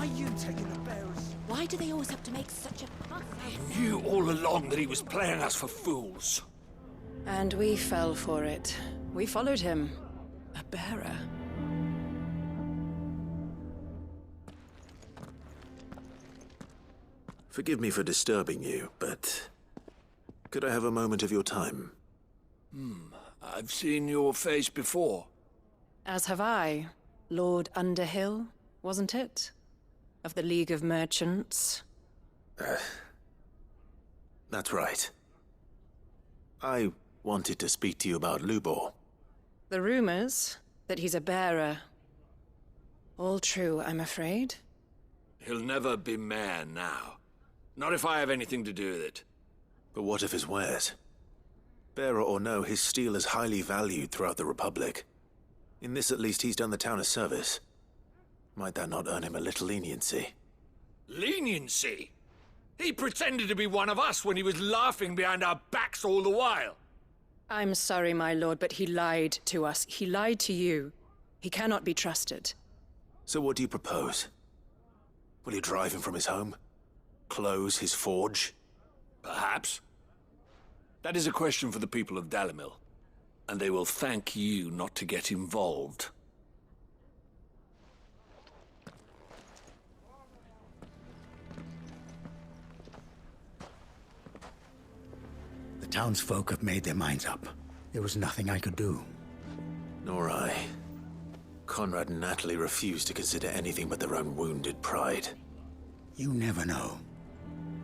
Why you taking the bearers? Why do they always have to make such a fuss? He knew all along that he was playing us for fools. And we fell for it. We followed him. A bearer. Forgive me for disturbing you, but could I have a moment of your time? I've seen your face before. As have I. Lord Underhill, wasn't it? Of the League of Merchants. That's right. I wanted to speak to you about Lubor. The rumors that he's a bearer. All true, I'm afraid. He'll never be mayor now. Not if I have anything to do with it. But what of his wares? Bearer or no, his steel is highly valued throughout the Republic. In this at least he's done the town a service. Might that not earn him a little leniency? Leniency? He pretended to be one of us when he was laughing behind our backs all the while. I'm sorry, my lord, but he lied to us. He lied to you. He cannot be trusted. So what do you propose? Will you drive him from his home? Close his forge? Perhaps. That is a question for the people of Dalimil. And they will thank you not to get involved. The townsfolk have made their minds up. There was nothing I could do. Nor I. Conrad and Natalie refused to consider anything but their own wounded pride. You never know.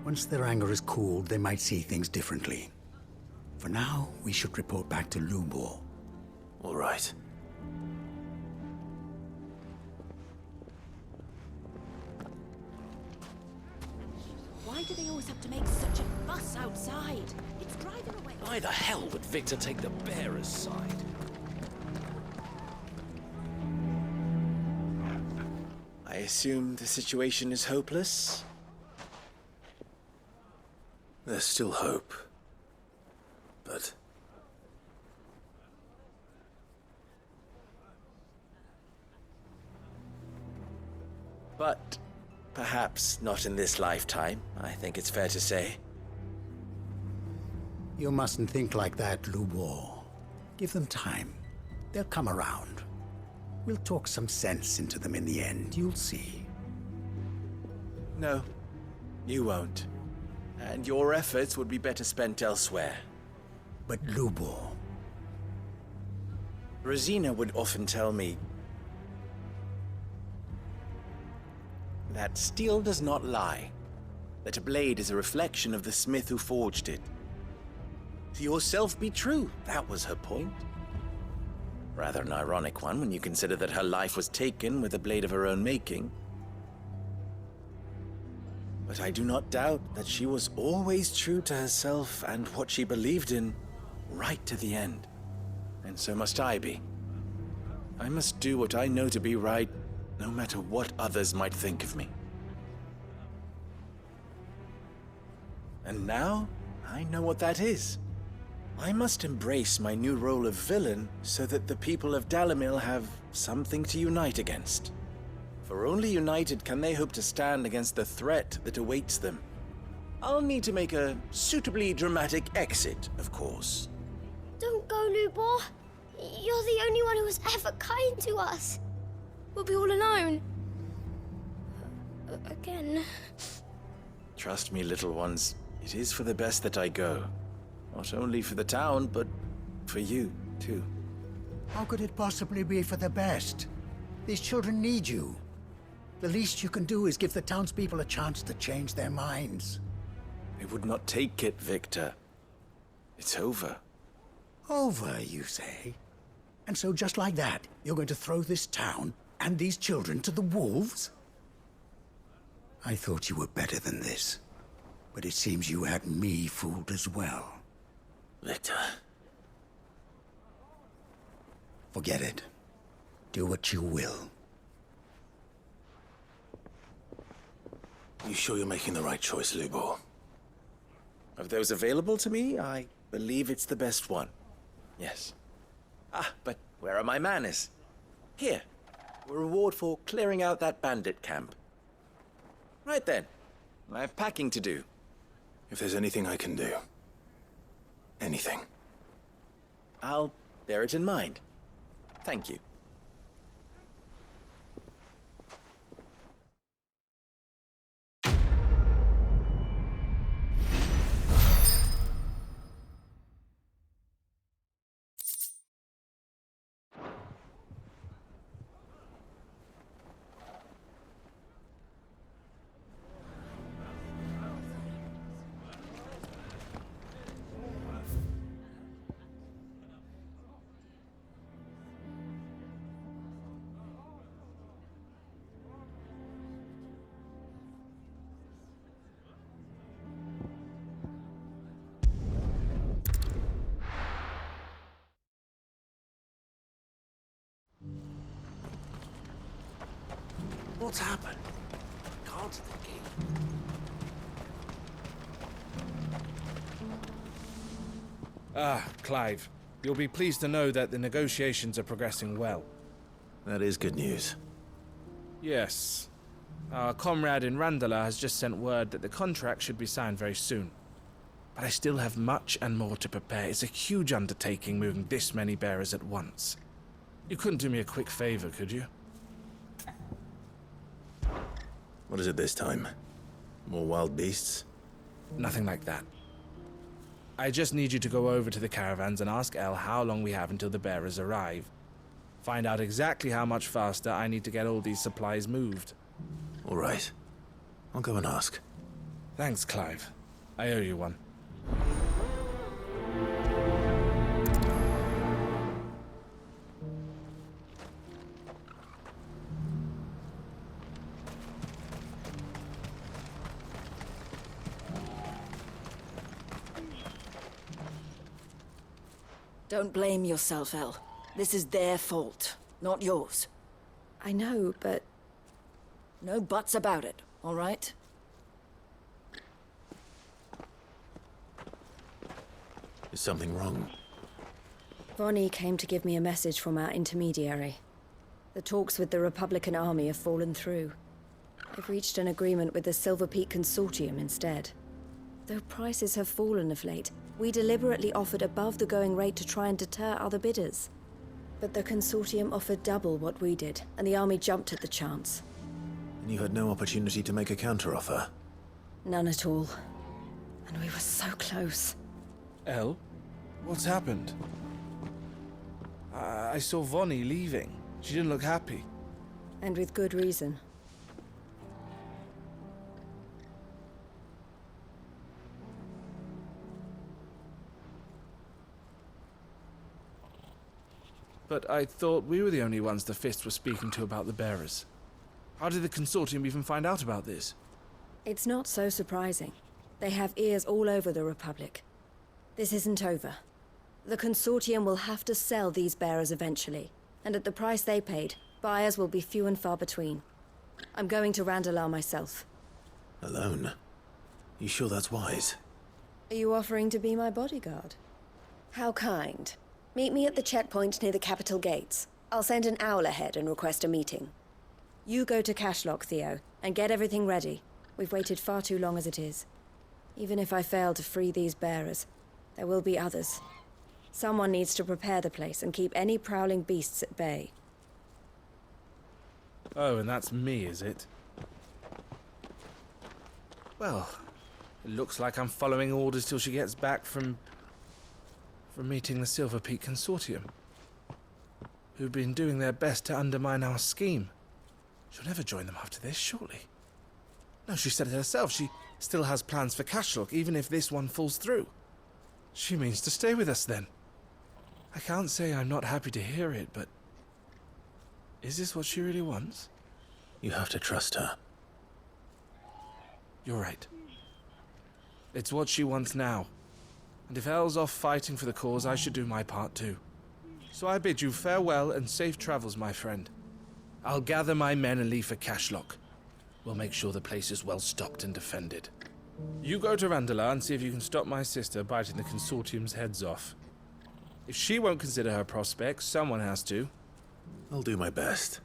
Once their anger is cooled, they might see things differently. For now, we should report back to Lubor. All right. Why do they always have to make such a fuss outside? It's driving away. Why the hell would Victor take the bearer's side? I assume the situation is hopeless? There's still hope. But... But perhaps not in this lifetime, I think it's fair to say. You mustn't think like that, Lubor. Give them time. They'll come around. We'll talk some sense into them in the end, you'll see. No, you won't. And your efforts would be better spent elsewhere. But Lubor... Rosina would often tell me that steel does not lie, that a blade is a reflection of the smith who forged it. To yourself be true, that was her point. Rather an ironic one when you consider that her life was taken with a blade of her own making. But I do not doubt that she was always true to herself and what she believed in, right to the end. And so must I be. I must do what I know to be right, no matter what others might think of me. And now, I know what that is. I must embrace my new role of villain so that the people of Dalimil have something to unite against. For only united can they hope to stand against the threat that awaits them. I'll need to make a suitably dramatic exit, of course. Don't go, Lubor. You're the only one who was ever kind to us. We'll be all alone. Again. Trust me, little ones. It is for the best that I go. Not only for the town, but for you, too. How could it possibly be for the best? These children need you. The least you can do is give the townspeople a chance to change their minds. I would not take it, Victor. It's over. Over, you say? And so just like that, you're going to throw this town and these children to the wolves? I thought you were better than this. But it seems you had me fooled as well. Victor... Forget it. Do what you will. You sure you're making the right choice, Lubor? Of those available to me, I believe it's the best one. Yes. Ah, but where are my manners? Here, a reward for clearing out that bandit camp. Right then. I have packing to do. If there's anything I can do. Anything. I'll bear it in mind. Thank you. What's happened? Guards at the gate. Ah, Clive. You'll be pleased to know that the negotiations are progressing well. That is good news. Yes. Our comrade in Randala has just sent word that the contract should be signed very soon. But I still have much and more to prepare. It's a huge undertaking moving this many bearers at once. You couldn't do me a quick favor, could you? What is it this time? More wild beasts? Nothing like that. I just need you to go over to the caravans and ask El how long we have until the bearers arrive. Find out exactly how much faster I need to get all these supplies moved. All right. I'll go and ask. Thanks, Clive. I owe you one. Don't blame yourself, El. This is their fault, not yours. I know, but No buts about it, all right? Is something wrong? Vonnie came to give me a message from our intermediary. The talks with the Republican army have fallen through. They've reached an agreement with the Silver Peak Consortium instead. Though prices have fallen of late, we deliberately offered above the going rate to try and deter other bidders. But the Consortium offered double what we did, and the army jumped at the chance. And you had no opportunity to make a counteroffer? None at all. And we were so close. El? What's happened? I saw Vonnie leaving. She didn't look happy. And with good reason. But I thought we were the only ones the Fist were speaking to about the bearers. How did the Consortium even find out about this? It's not so surprising. They have ears all over the Republic. This isn't over. The Consortium will have to sell these bearers eventually, and at the price they paid, buyers will be few and far between. I'm going to Randalar myself. Alone? You sure that's wise? Are you offering to be my bodyguard? How kind. Meet me at the checkpoint near the capital gates. I'll send an owl ahead and request a meeting. You go to Cashlock, Theo, and get everything ready. We've waited far too long as it is. Even if I fail to free these bearers, there will be others. Someone needs to prepare the place and keep any prowling beasts at bay. Oh, and that's me, is it? Well, it looks like I'm following orders till she gets back from meeting the Silver Peak Consortium, who've been doing their best to undermine our scheme. She'll never join them after this, surely. No, she said it herself. She still has plans for Cashlock, even if this one falls through. She means to stay with us, then. I can't say I'm not happy to hear it, but is this what she really wants? You have to trust her. You're right. It's what she wants now. And if Elle's off fighting for the cause, I should do my part too. So I bid you farewell and safe travels, my friend. I'll gather my men and leave for Cashlock. We'll make sure the place is well stocked and defended. You go to Randalar and see if you can stop my sister biting the Consortium's heads off. If she won't consider her prospects, someone has to. I'll do my best.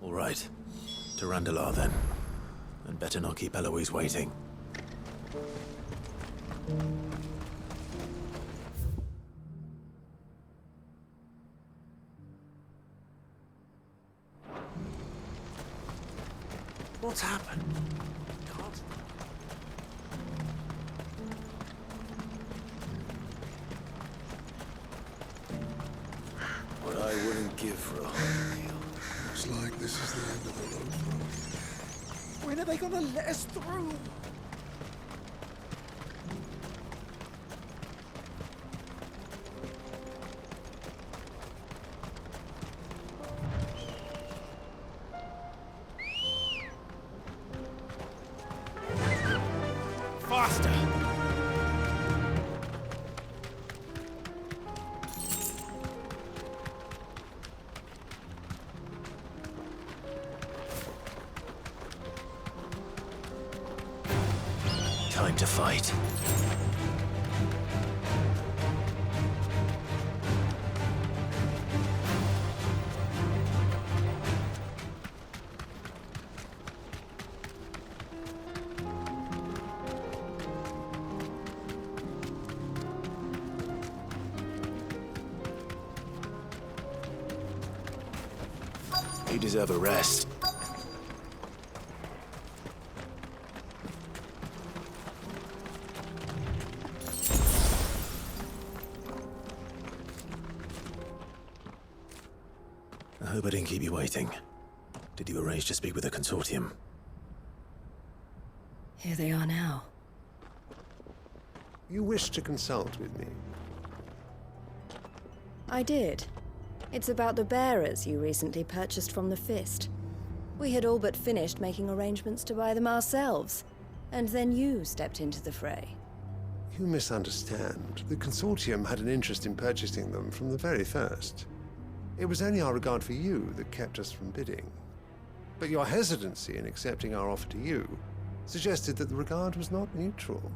All right. To Randalar, then. And better not keep Eloise waiting. What's happened? Can't... What I wouldn't give for a whole meal. Looks like this is the end of the road for us. When are they gonna let us through? Faster! Time to fight. You deserve a rest. I hope I didn't keep you waiting. Did you arrange to speak with the consortium? Here they are now. You wish to consult with me? I did. It's about the bearers you recently purchased from the Fist. We had all but finished making arrangements to buy them ourselves, and then you stepped into the fray. You misunderstand. The consortium had an interest in purchasing them from the very first. It was only our regard for you that kept us from bidding. But your hesitancy in accepting our offer to you suggested that the regard was not mutual.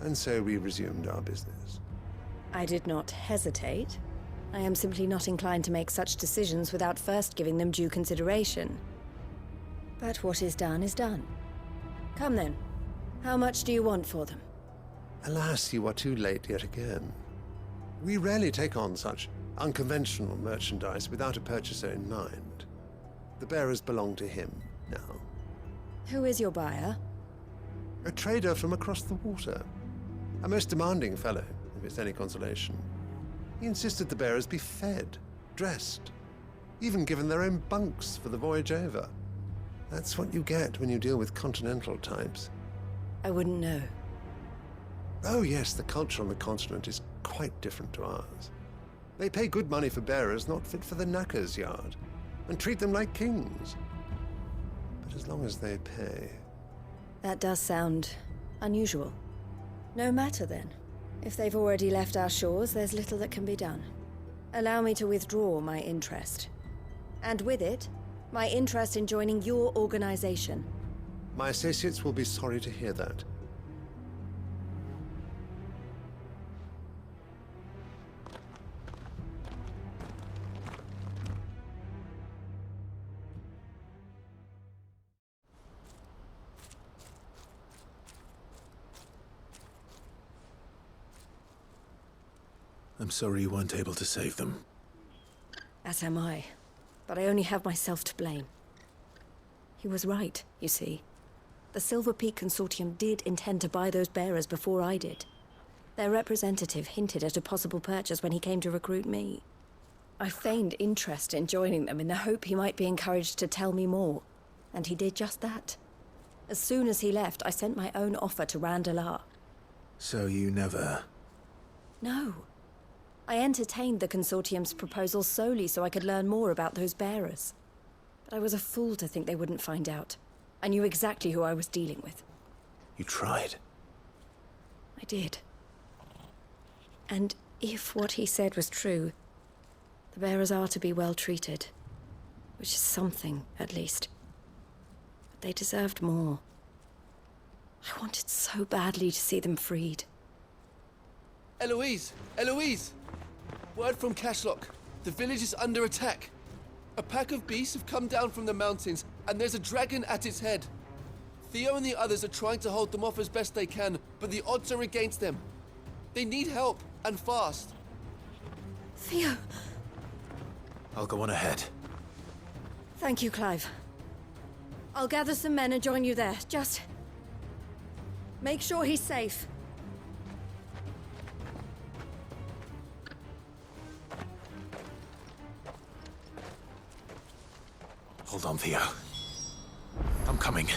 And so we resumed our business. I did not hesitate. I am simply not inclined to make such decisions without first giving them due consideration. But what is done. Come then. How much do you want for them? Alas, you are too late yet again. We rarely take on such unconventional merchandise without a purchaser in mind. The bearers belong to him now. Who is your buyer? A trader from across the water. A most demanding fellow, if it's any consolation. He insisted the bearers be fed, dressed, even given their own bunks for the voyage over. That's what you get when you deal with continental types. I wouldn't know. Oh yes, the culture on the continent is quite different to ours. They pay good money for bearers not fit for the knacker's yard, and treat them like kings. But as long as they pay... That does sound unusual. No matter then. If they've already left our shores, there's little that can be done. Allow me to withdraw my interest. And with it, my interest in joining your organization. My associates will be sorry to hear that. I'm sorry you weren't able to save them. As am I. But I only have myself to blame. He was right, you see. The Silver Peak Consortium did intend to buy those bearers before I did. Their representative hinted at a possible purchase when he came to recruit me. I feigned interest in joining them in the hope he might be encouraged to tell me more. And he did just that. As soon as he left, I sent my own offer to Randalar. So you never... No. I entertained the Consortium's proposal solely so I could learn more about those bearers. But I was a fool to think they wouldn't find out. I knew exactly who I was dealing with. You tried. I did. And if what he said was true, the bearers are to be well treated. Which is something, at least. But they deserved more. I wanted so badly to see them freed. Eloise! Eloise! Word from Cashlock. The village is under attack. A pack of beasts have come down from the mountains, and there's a dragon at its head. Theo and the others are trying to hold them off as best they can, but the odds are against them. They need help, and fast. Theo. I'll go on ahead. Thank you, Clive. I'll gather some men and join you there. Just make sure he's safe. Hold on, Theo. I'm coming.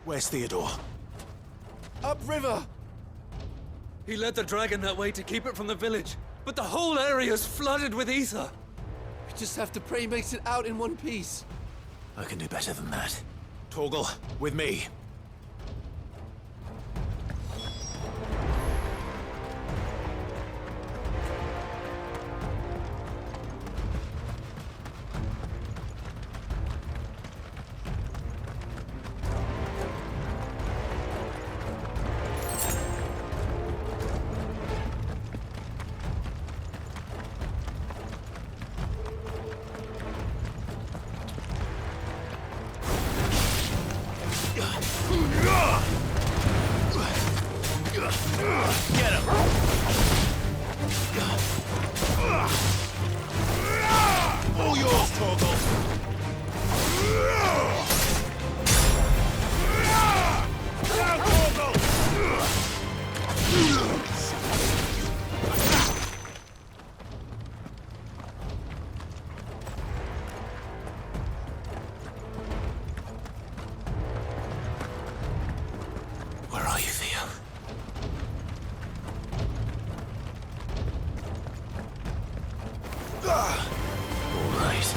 Where's Theodore? Upriver! He led the dragon that way to keep it from the village, but the whole area's flooded with ether. We just have to pray he makes it out in one piece. I can do better than that. Torgal, with me. Get him! All yours, Torgal! Down, Torgal! Where are you, Theo? All right.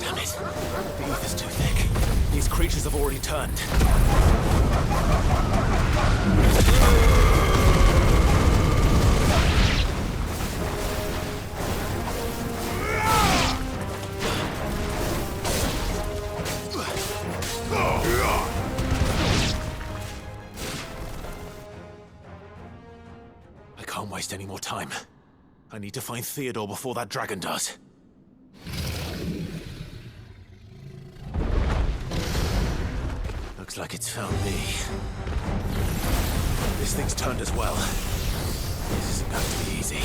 Damn it. The ether's too thick. These creatures have already turned. I can't waste any more time. I need to find Theodore before that dragon does. Looks like it's found me. This thing's turned as well. This isn't going to be easy.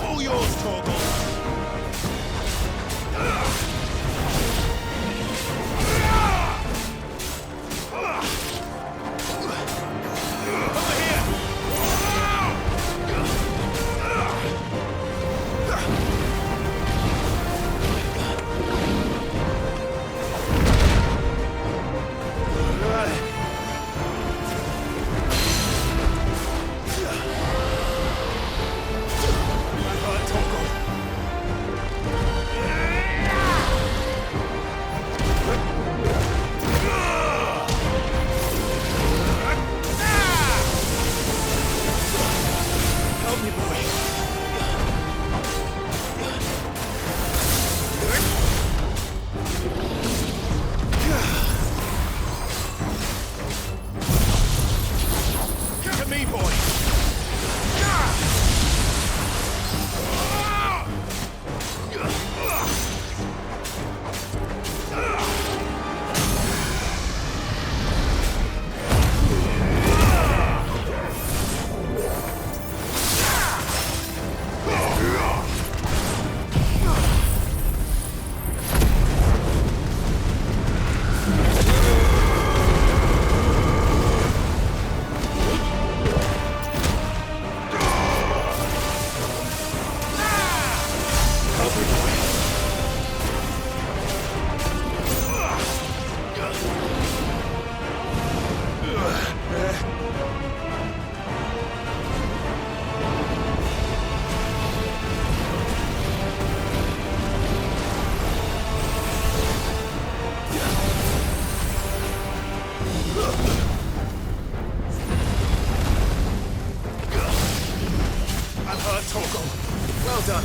All yours, Torgal! Well done,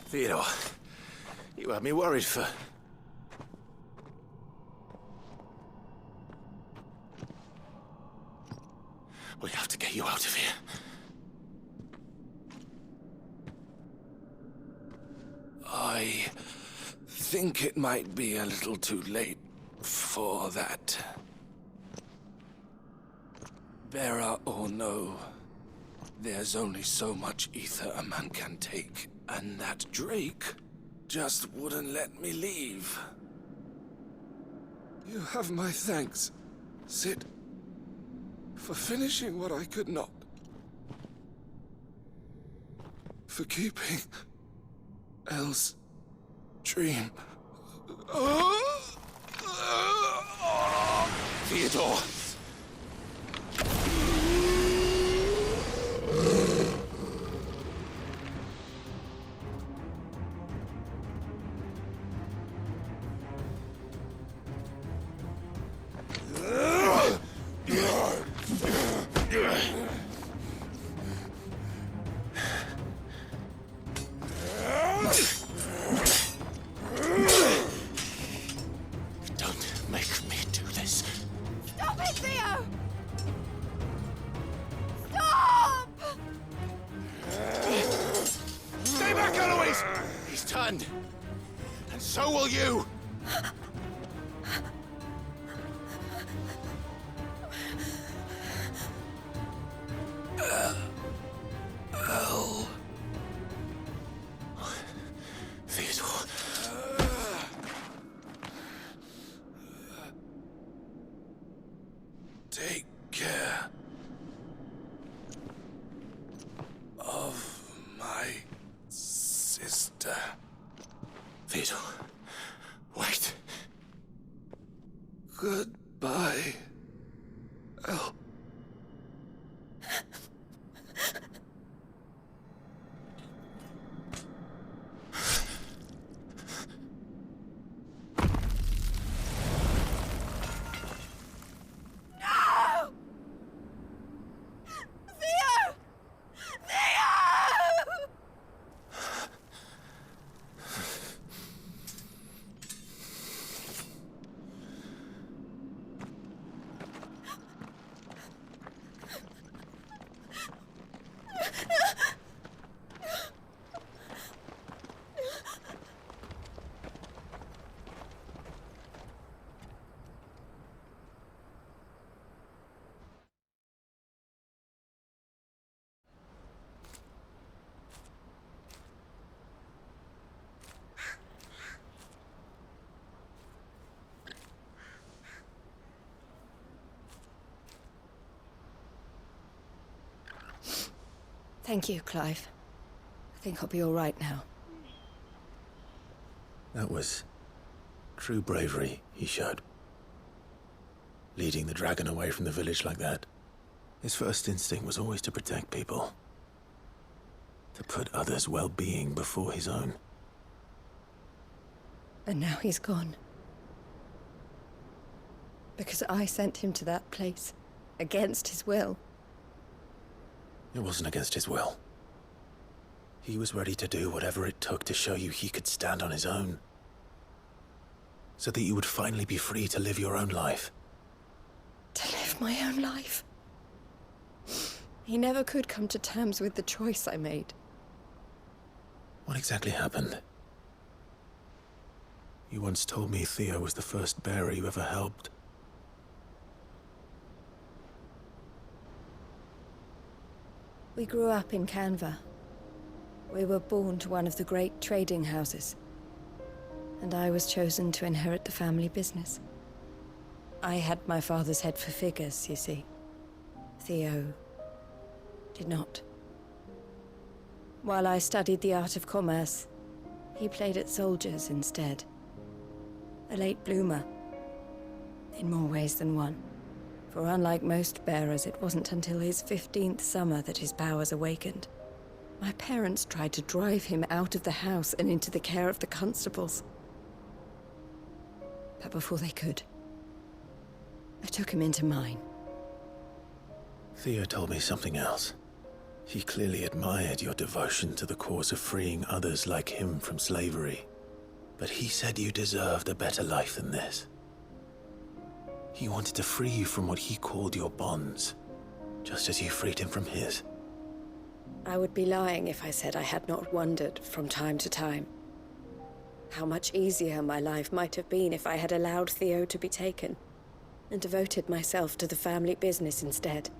Theodore, you had me worried for... We have to get you out of here. I think it might be a little too late for that. Bearer or no, there's only so much ether a man can take, and that Drake just wouldn't let me leave. You have my thanks, Sid. For finishing what I could not. For keeping Elle's dream. Theodore! Don't make me do this. Stop it, Theo! Stop! Stay back, Eloise! He's turned. And so will you! Theodore. Take care of my sister. Theodore. Wait. Goodbye, Elle. Thank you, Clive. I think I'll be all right now. That was true bravery he showed. Leading the dragon away from the village like that. His first instinct was always to protect people. To put others' well-being before his own. And now he's gone. Because I sent him to that place, against his will. It wasn't against his will. He was ready to do whatever it took to show you he could stand on his own. So that you would finally be free to live your own life. To live my own life? He never could come to terms with the choice I made. What exactly happened? You once told me Theo was the first bearer you ever helped. We grew up in Canva. We were born to one of the great trading houses. And I was chosen to inherit the family business. I had my father's head for figures, you see. Theo did not. While I studied the art of commerce, he played at soldiers instead. A late bloomer, in more ways than one. For unlike most bearers, it wasn't until his 15th summer that his powers awakened. My parents tried to drive him out of the house and into the care of the constables. But before they could, I took him into mine. Theo told me something else. He clearly admired your devotion to the cause of freeing others like him from slavery. But he said you deserved a better life than this. He wanted to free you from what he called your bonds, just as you freed him from his. I would be lying if I said I had not wondered from time to time how much easier my life might have been if I had allowed Theo to be taken and devoted myself to the family business instead.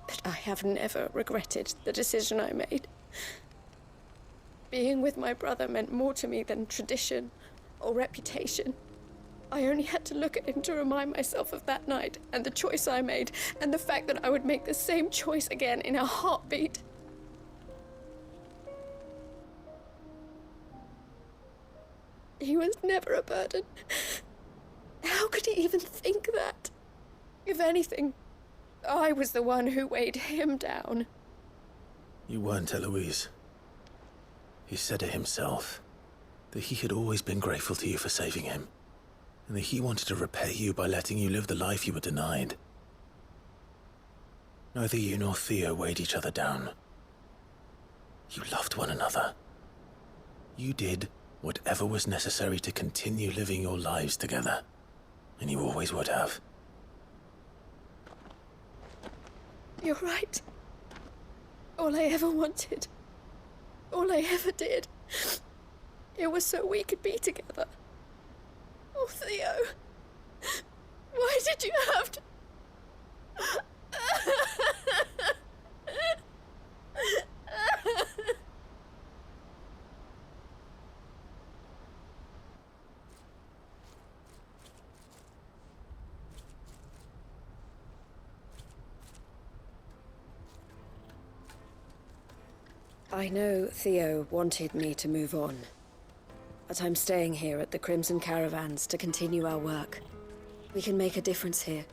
But I have never regretted the decision I made. Being with my brother meant more to me than tradition or reputation. I only had to look at him to remind myself of that night, and the choice I made, and the fact that I would make the same choice again in a heartbeat. He was never a burden. How could he even think that? If anything, I was the one who weighed him down. You weren't, Eloise. He said it himself, that he had always been grateful to you for saving him, and that he wanted to repay you by letting you live the life you were denied. Neither you nor Theo weighed each other down. You loved one another. You did whatever was necessary to continue living your lives together, and you always would have. You're right. All I ever wanted, all I ever did, it was so we could be together. Oh, Theo, why did you have to... I know Theo wanted me to move on, but I'm staying here at the Crimson Caravans to continue our work. We can make a difference here.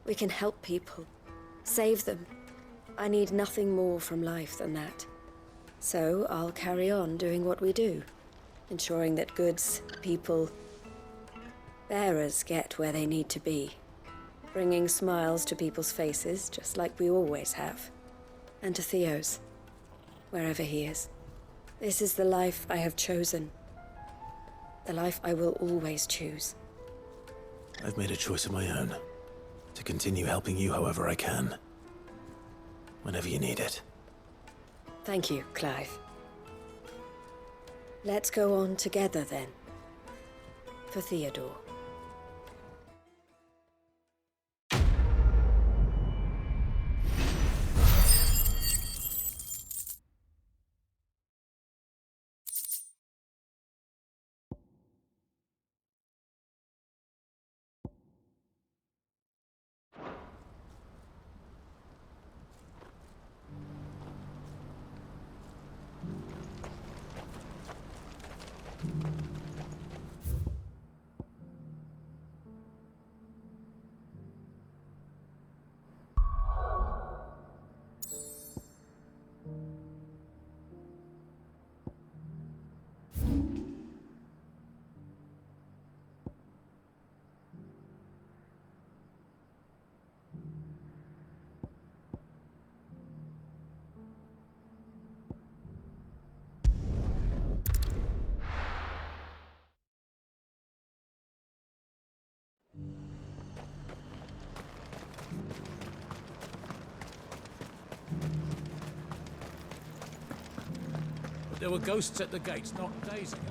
We can help people, save them. I need nothing more from life than that. So I'll carry on doing what we do, ensuring that goods, people, bearers get where they need to be, bringing smiles to people's faces just like we always have, and to Theo's. Wherever he is. This is the life I have chosen. The life I will always choose. I've made a choice of my own, to continue helping you however I can. Whenever you need it. Thank you, Clive. Let's go on together then. For Theodore. There were ghosts at the gates not days ago.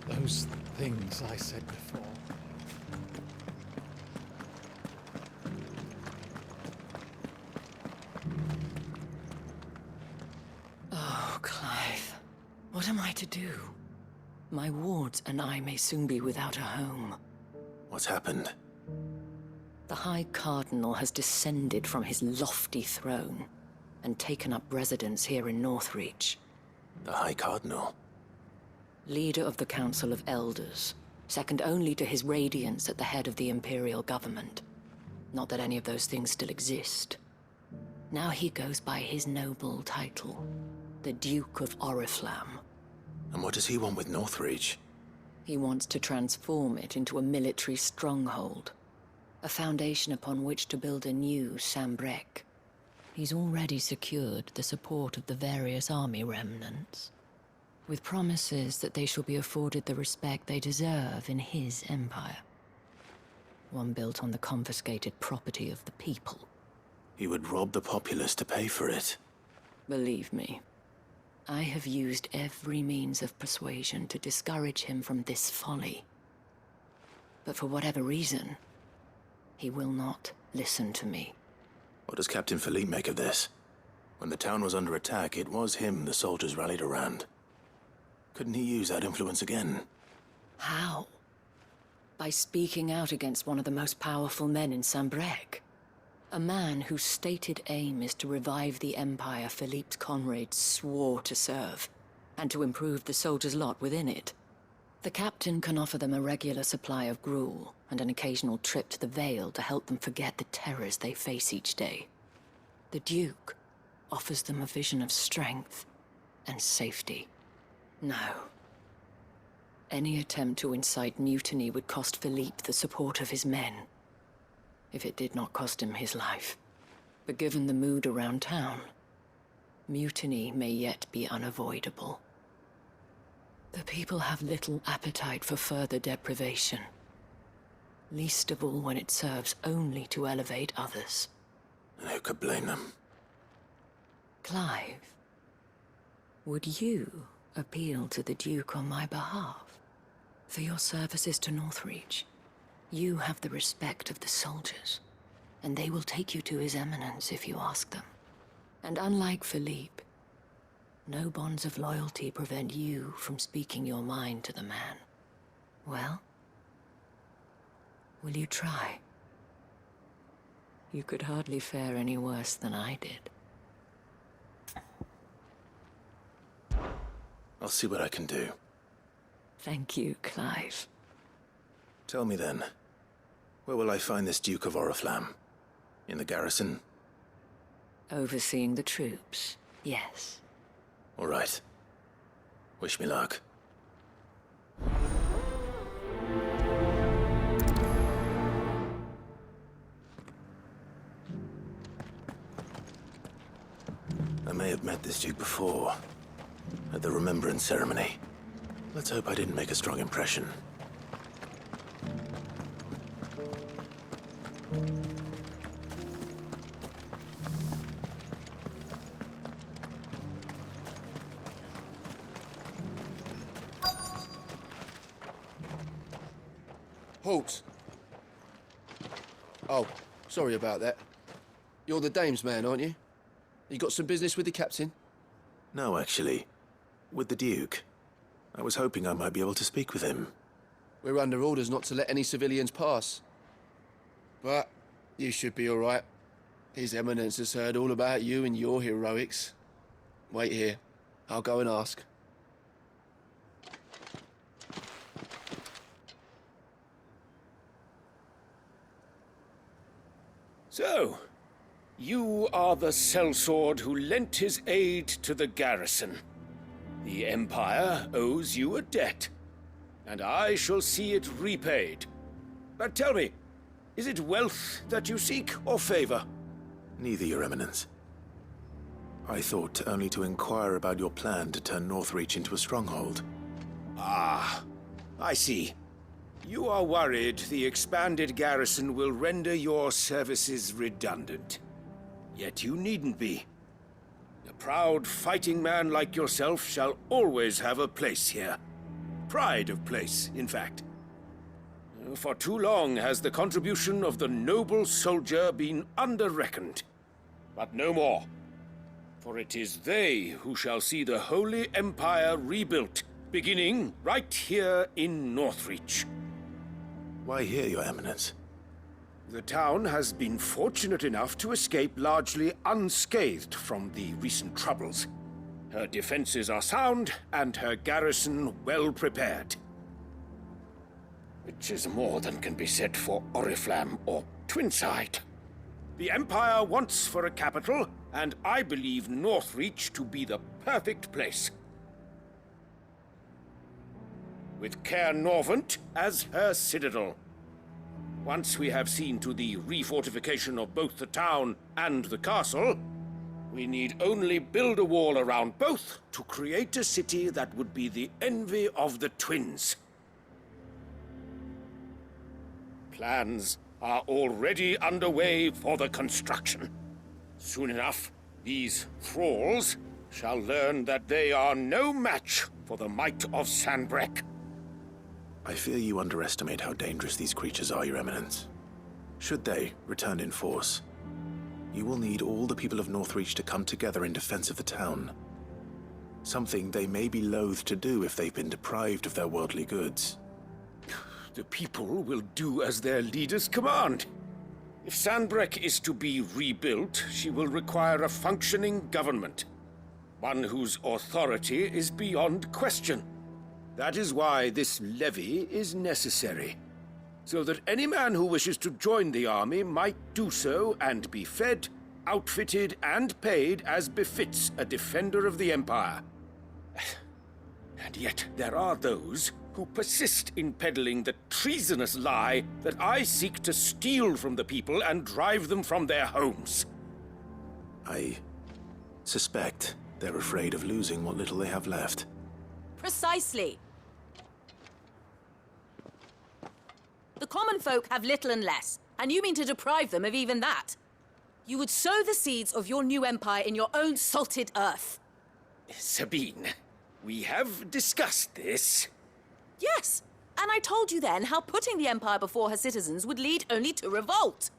Those things I said before. Oh, Clive. What am I to do? My wards and I may soon be without a home. What's happened? The High Cardinal has descended from his lofty throne and taken up residence here in Northreach. The High Cardinal? Leader of the Council of Elders, second only to his Radiance at the head of the Imperial government. Not that any of those things still exist. Now he goes by his noble title, the Duke of Oriflamme. And what does he want with Northreach? He wants to transform it into a military stronghold. A foundation upon which to build a new Sambrec. He's already secured the support of the various army remnants, with promises that they shall be afforded the respect they deserve in his empire. One built on the confiscated property of the people. He would rob the populace to pay for it. Believe me, I have used every means of persuasion to discourage him from this folly. But for whatever reason, he will not listen to me. What does Captain Philippe make of this? When the town was under attack, it was him the soldiers rallied around. Couldn't he use that influence again? How? By speaking out against one of the most powerful men in Sambrec. A man whose stated aim is to revive the empire Philippe's comrades swore to serve, and to improve the soldiers' lot within it. The captain can offer them a regular supply of gruel, and an occasional trip to the Vale to help them forget the terrors they face each day. The Duke offers them a vision of strength and safety. No. Any attempt to incite mutiny would cost Philippe the support of his men, if it did not cost him his life. But given the mood around town, mutiny may yet be unavoidable. The people have little appetite for further deprivation, least of all when it serves only to elevate others. And who could blame them? Clive, would you appeal to the Duke on my behalf? For your services to Northreach, you have the respect of the soldiers, and they will take you to His Eminence if you ask them. And unlike Philippe, no bonds of loyalty prevent you from speaking your mind to the man. Well, will you try? You could hardly fare any worse than I did. I'll see what I can do. Thank you, Clive. Tell me then, where will I find this Duke of Oriflamme? In the garrison? Overseeing the troops, yes. All right. Wish me luck. I may have met this Duke before, at the Remembrance Ceremony. Let's hope I didn't make a strong impression. Halt! Oh, sorry about that. You're the dame's man, aren't you? You got some business with the captain? No, actually. With the Duke. I was hoping I might be able to speak with him. We're under orders not to let any civilians pass. But you should be all right. His Eminence has heard all about you and your heroics. Wait here. I'll go and ask. So, you are the sellsword who lent his aid to the garrison. The Empire owes you a debt, and I shall see it repaid. But tell me, is it wealth that you seek, or favor? Neither, Your Eminence. I thought only to inquire about your plan to turn Northreach into a stronghold. Ah, I see. You are worried the expanded garrison will render your services redundant. Yet you needn't be. A proud fighting man like yourself shall always have a place here. Pride of place, in fact. For too long has the contribution of the noble soldier been under-reckoned. But no more. For it is they who shall see the Holy Empire rebuilt, beginning right here in Northreach. Why here, Your Eminence? The town has been fortunate enough to escape largely unscathed from the recent troubles. Her defenses are sound, and her garrison well prepared. Which is more than can be said for Oriflamme or Twinside. The Empire wants for a capital, and I believe Northreach to be the perfect place. With Caer Norvent as her citadel. Once we have seen to the refortification of both the town and the castle, we need only build a wall around both to create a city that would be the envy of the twins. Plans are already underway for the construction. Soon enough, these thralls shall learn that they are no match for the might of Sanbrec. I fear you underestimate how dangerous these creatures are, Your Eminence. Should they return in force, You will need all the people of Northreach to come together in defense of the town. Something they may be loath to do if they've been deprived of their worldly goods. The people will do as their leaders command. If Sanbreque is to be rebuilt, she will require a functioning government. One whose authority is beyond question. That is why this levy is necessary. So that any man who wishes to join the army might do so and be fed, outfitted, and paid as befits a defender of the Empire. And yet there are those who persist in peddling the treasonous lie that I seek to steal from the people and drive them from their homes. I suspect they're afraid of losing what little they have left. Precisely. The common folk have little and less, and you mean to deprive them of even that. You would sow the seeds of your new empire in your own salted earth. Sabine, we have discussed this. Yes, and I told you then how putting the empire before her citizens would lead only to revolt.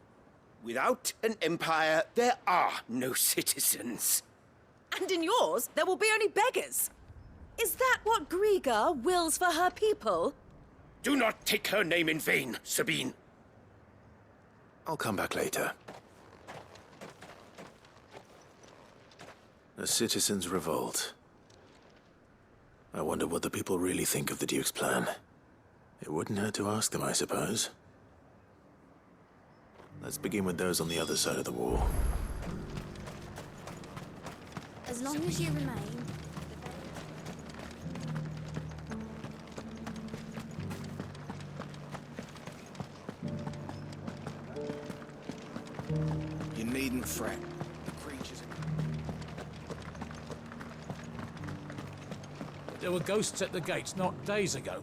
Without an empire, there are no citizens. And in yours, there will be only beggars. Is that what Griga wills for her people? Do not take her name in vain, Sabine. I'll come back later. A citizens' revolt. I wonder what the people really think of the Duke's plan. It wouldn't hurt to ask them, I suppose. Let's begin with those on the other side of the wall. As long as you remain. You needn't fret. The creatures There were ghosts at the gates not days ago.